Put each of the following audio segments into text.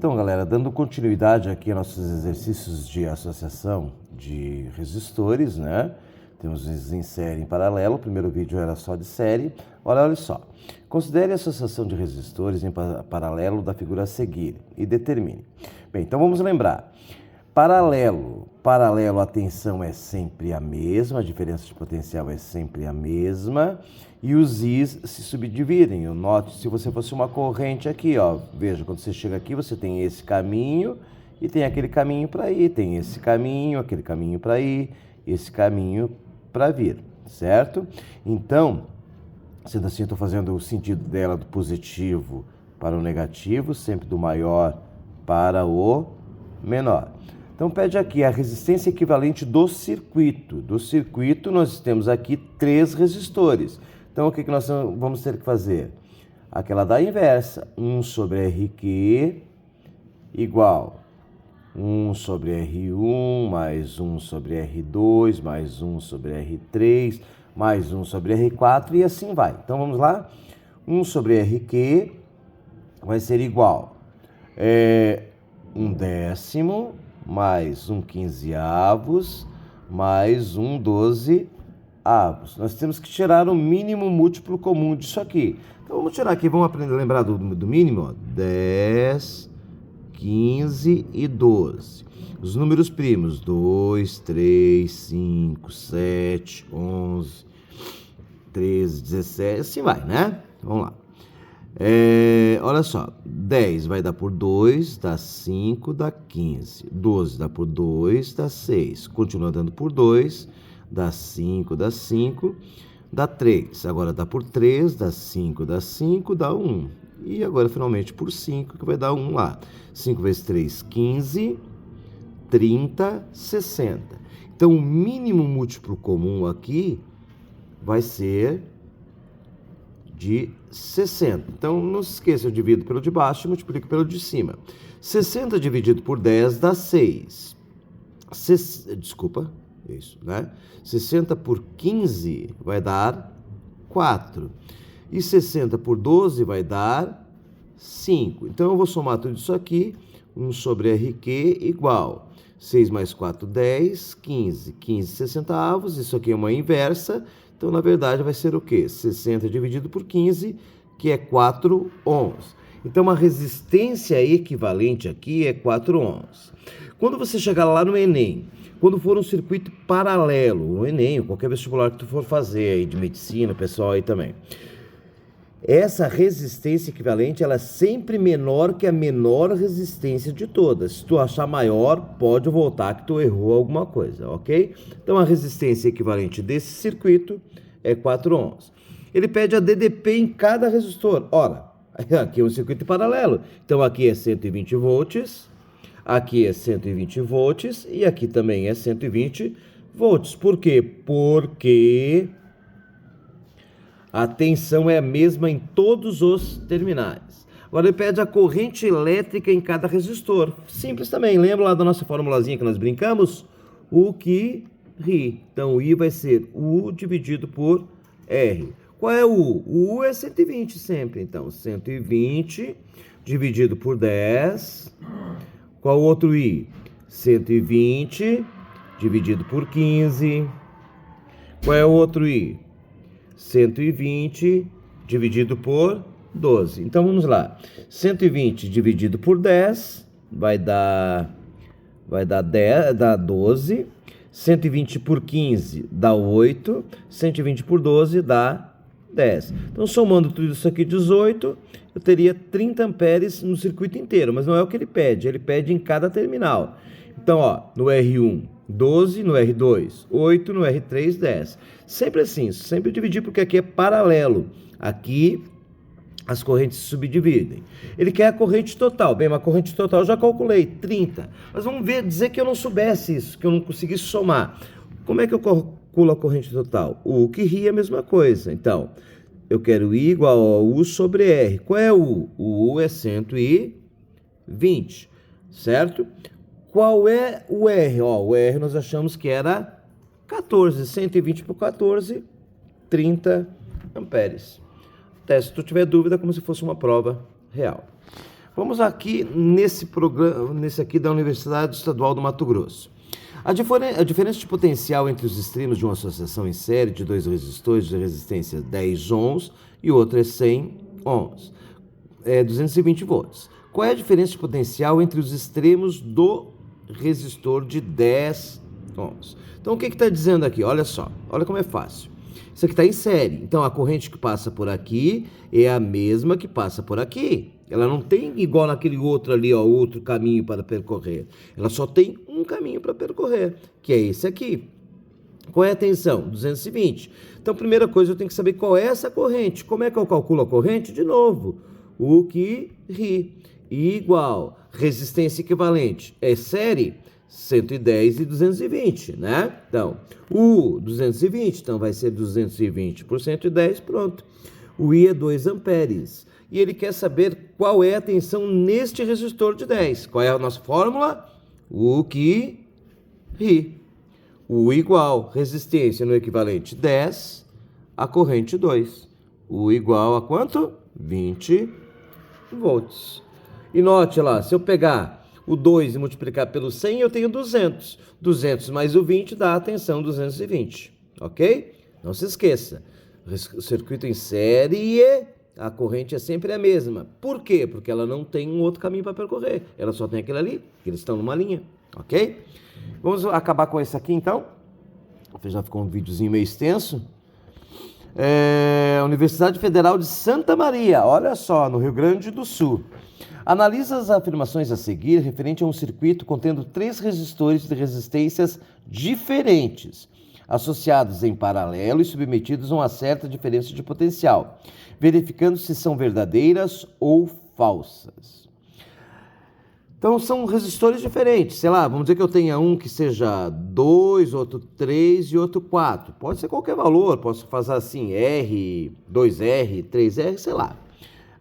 Então, galera, dando continuidade aqui aos nossos exercícios de associação de resistores, né? Temos os em série e em paralelo. O primeiro vídeo era só de série. Olha só. Considere a associação de resistores em paralelo da figura a seguir e determine. Bem, então vamos lembrar. Paralelo, a tensão é sempre a mesma, a diferença de potencial é sempre a mesma e os Is se subdividem. Note, se você fosse uma corrente aqui, ó, veja, quando você chega aqui, você tem esse caminho e tem aquele caminho para ir, tem esse caminho, aquele caminho para ir, esse caminho para vir, certo? Então, sendo assim, eu estou fazendo o sentido dela do positivo para o negativo, sempre do maior para o menor. Então, pede aqui a resistência equivalente do circuito. Do circuito, nós temos aqui 3 resistores. Então, o que nós vamos ter que fazer? Aquela da inversa. 1 sobre RQ igual 1 sobre R1 mais 1 sobre R2 mais 1 sobre R3 mais 1 sobre R4 e assim vai. Então, vamos lá. 1 sobre RQ vai ser igual 1/10 mais 1/15 mais 1/12. Nós temos que tirar o mínimo múltiplo comum disso aqui. Então, vamos tirar aqui, vamos aprender a lembrar do mínimo. Ó. 10, 15 e 12. Os números primos, 2, 3, 5, 7, 11, 13, 17, assim vai, né? Vamos lá. Olha só, 10 vai dar por 2, dá 5, dá 15. 12 dá por 2, dá 6. Continua dando por 2, dá 5, dá 5, dá 3. Agora dá por 3, dá 5, dá 5, dá 1. E agora finalmente por 5, que vai dar 1 lá. 5 vezes 3, 15, 30, 60. Então o mínimo múltiplo comum aqui vai ser de 60. Então, não se esqueça, eu divido pelo de baixo e multiplico pelo de cima. 60 dividido por 10 dá 6. Desculpa, isso, né? 60 por 15 vai dar 4. E 60 por 12 vai dar 5. Então, eu vou somar tudo isso aqui. 1 sobre RQ igual 6 mais 4, 10, 15. 15 60avos, isso aqui é uma inversa. Então, na verdade, vai ser o quê? 60 dividido por 15, que é 4 ohms. Então, a resistência equivalente aqui é 4 ohms. Quando você chegar lá no Enem, quando for um circuito paralelo, o Enem, qualquer vestibular que tu for fazer aí de medicina, o pessoal aí também, essa resistência equivalente, ela é sempre menor que a menor resistência de todas. Se tu achar maior, pode voltar que tu errou alguma coisa, ok? Então, a resistência equivalente desse circuito é 4 ohms. Ele pede a DDP em cada resistor. Ora, aqui é um circuito paralelo. Então, aqui é 120 volts, aqui é 120 volts e aqui também é 120 volts. Por quê? Porque a tensão é a mesma em todos os terminais. Agora ele pede a corrente elétrica em cada resistor. Simples também. Lembra lá da nossa formulazinha que nós brincamos? U que RI. Então o I vai ser U dividido por R. Qual é o U? O U é 120 sempre. Então 120 dividido por 10. Qual o outro I? 120 dividido por 15. Qual é o outro I? 120 dividido por 12. Então, vamos lá. 120 dividido por 10 vai dar 10, dá 12. 120 por 15 dá 8. 120 por 12 dá 10. Então, somando tudo isso aqui, 18, eu teria 30 amperes no circuito inteiro. Mas não é o que ele pede em cada terminal. Então, ó, no R1, 12, no R2, 8, no R3, 10. Sempre assim, sempre dividir porque aqui é paralelo. Aqui as correntes se subdividem. Ele quer a corrente total. Bem, uma corrente total eu já calculei, 30. Mas vamos dizer que eu não soubesse isso, que eu não conseguisse somar. Como é que eu calculo a corrente total? O U que RI é a mesma coisa. Então, eu quero I igual a U sobre R. Qual é o U? O U é 120, certo? Qual é o R? Ó, o R nós achamos que era 14. 120 por 14, 30 amperes. Até se tu tiver dúvida, como se fosse uma prova real. Vamos aqui nesse programa, nesse aqui da Universidade Estadual do Mato Grosso. A diferença de potencial entre os extremos de uma associação em série de dois resistores de resistência 10 ohms e o outro é 100 ohms, 220 volts. Qual é a diferença de potencial entre os extremos do resistor de 10 ohms? Então, o que está dizendo aqui? Olha só, olha como é fácil. Isso aqui está em série, então a corrente que passa por aqui é a mesma que passa por aqui. Ela não tem igual naquele outro ali, ó, outro caminho para percorrer. Ela só tem um caminho para percorrer, que é esse aqui. Qual é a tensão? 220. Então, primeira coisa, eu tenho que saber qual é essa corrente. Como é que eu calculo a corrente? De novo, o que ri igual resistência equivalente é série 110 e 220, né? Então, o 220, então vai ser 220 por 110, pronto. O I é 2 amperes. E ele quer saber qual é a tensão neste resistor de 10. Qual é a nossa fórmula? O que ri. O igual resistência no equivalente 10 a corrente 2. O igual a quanto? 20 volts. E note lá, se eu pegar o 2 e multiplicar pelo 100, eu tenho 200. 200 mais o 20 dá a tensão 220, ok? Não se esqueça, circuito em série, a corrente é sempre a mesma. Por quê? Porque ela não tem um outro caminho para percorrer. Ela só tem aquele ali, que eles estão numa linha, ok? Vamos acabar com esse aqui, então. Já ficou um videozinho meio extenso. Universidade Federal de Santa Maria, olha só, no Rio Grande do Sul. Analisa as afirmações a seguir referente a um circuito contendo 3 resistores de resistências diferentes, associados em paralelo e submetidos a uma certa diferença de potencial, verificando se são verdadeiras ou falsas. Então, são resistores diferentes. Sei lá, vamos dizer que eu tenha um que seja 2, outro 3 e outro 4. Pode ser qualquer valor, posso fazer assim, R, 2R, 3R, sei lá.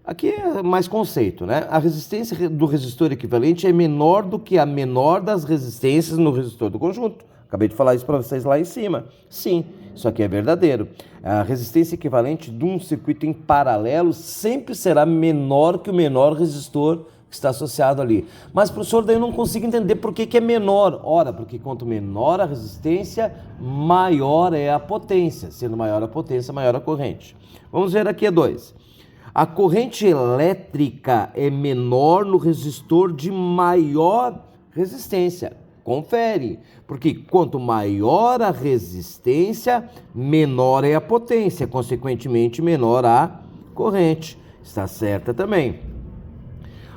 Aqui é mais conceito, né? A resistência do resistor equivalente é menor do que a menor das resistências no resistor do conjunto. Acabei de falar isso para vocês lá em cima. Sim, isso aqui é verdadeiro. A resistência equivalente de um circuito em paralelo sempre será menor que o menor resistor que está associado ali. Mas, professor, daí eu não consigo entender por que é menor. Ora, porque quanto menor a resistência, maior é a potência. Sendo maior a potência, maior a corrente. Vamos ver aqui a 2. A corrente elétrica é menor no resistor de maior resistência. Confere, porque quanto maior a resistência, menor é a potência, consequentemente menor a corrente. Está certa também.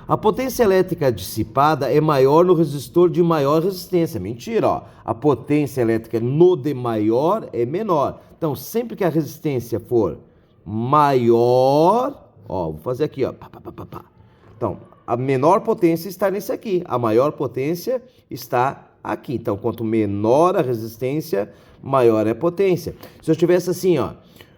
A potência elétrica dissipada é maior no resistor de maior resistência. Mentira, ó. A potência elétrica no de maior é menor. Então, sempre que a resistência for maior, ó, vou fazer aqui, ó. Então, a menor potência está nesse aqui, a maior potência está aqui. Então, quanto menor a resistência, maior é a potência. Se eu tivesse assim, ó,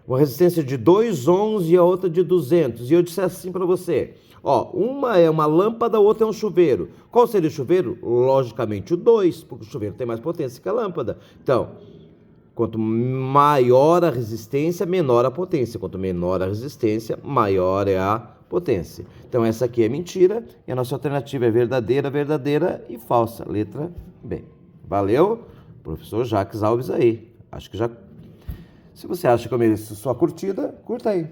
uma resistência de 2 ohms e a outra de 200, e eu dissesse assim para você, ó, uma é uma lâmpada, a outra é um chuveiro. Qual seria o chuveiro? Logicamente o 2, porque o chuveiro tem mais potência que a lâmpada. Então, quanto maior a resistência, menor a potência. Quanto menor a resistência, maior é a potência. Então, essa aqui é mentira e a nossa alternativa é verdadeira, verdadeira e falsa. Letra B. Valeu? Professor Jacques Alves aí. Acho que já... Se você acha que eu mereço sua curtida, curta aí.